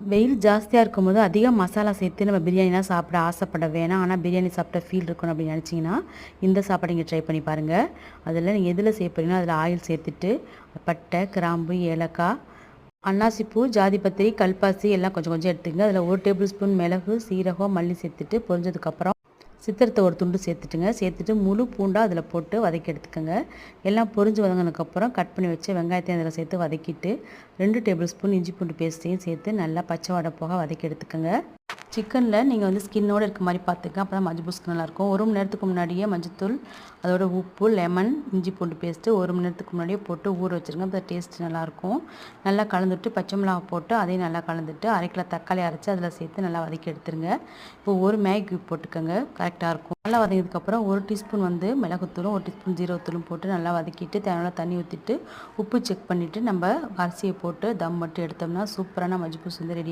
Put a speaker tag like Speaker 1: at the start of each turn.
Speaker 1: வெயில் ஜாஸ்தியாக இருக்கும்போது அதிக மசாலா சேர்த்து நம்ம பிரியாணிலாம் சாப்பிட ஆசைப்பட வேணாம். ஆனால் பிரியாணி சாப்பிட்ட ஃபீல் இருக்கணும் அப்படின்னு நினச்சிங்கன்னா இந்த சாப்பாடை நீங்கள் ட்ரை பண்ணி பாருங்கள். அதில் நீங்கள் எதில் சேர்ப்பீங்கன்னா அதில் ஆயில் சேர்த்துட்டு பட்டை, கிராம்பு, ஏலக்காய், அன்னாசிப்பூ, ஜாதிபத்திரி, கல்பாசி எல்லாம் கொஞ்சம் கொஞ்சம் எடுத்துக்கங்க. அதில் 1 டேபிள் ஸ்பூன் மிளகு, சீரகம், மல்லி சேர்த்துட்டு பொரிஞ்சதுக்கப்புறம் சித்திரத்தை ஒரு துண்டு சேர்த்துட்டு முழு பூண்டாக அதில் போட்டு வதக்கி எடுத்துக்கோங்க. எல்லாம் பொரிஞ்சு வதங்கினதுக்கப்புறம் கட் பண்ணி வச்சு வெங்காயத்தையும் அதில் சேர்த்து வதக்கிட்டு 2 டேபிள் ஸ்பூன் இஞ்சி பூண்டு பேஸ்ட்டையும் சேர்த்து நல்லா பச்சை வாடை போக வதக்கி எடுத்துக்கோங்க. சிக்கனில் நீங்கள் வந்து ஸ்கின்னோடு இருக்க மாதிரி பார்த்துக்க, அப்போ தான் மஞ்சள் பூஸ்க்கு நல்லாயிருக்கும். 1 மணி நேரத்துக்கு முன்னாடியே மஞ்சத்தூள், அதோட உப்பு, லெமன், இஞ்சி பூண்டு பேஸ்ட்டு 1 மணி நேரத்துக்கு முன்னாடியே போட்டு ஊற வச்சுருங்க. அப்போ டேஸ்ட் நல்லாயிருக்கும். நல்லா கலந்துட்டு பச்சை மிளகா போட்டு அதையும் நல்லா கலந்துட்டு 1/2 கிலோ தக்காளி அரைச்சி அதில் சேர்த்து நல்லா வதக்கி எடுத்துருங்க. இப்போ 1 மேகி க்யூப் போட்டுக்கோங்க, கரெக்டாக இருக்கும். நல்லா வதங்கினதுக்கப்புறம் 1 டீஸ்பூன் வந்து மிளகுத்தூளும் 1 டீஸ்பூன் ஜீரகத்தூளும் போட்டு நல்லா வதக்கிட்டு தேவையான தண்ணி ஊற்றிட்டு உப்பு செக் பண்ணிவிட்டு நம்ம அரிசியை போட்டு தம் மட்டும் எடுத்தோம்னா சூப்பரான மஞ்சள் பூஸ் வந்து ரெடி.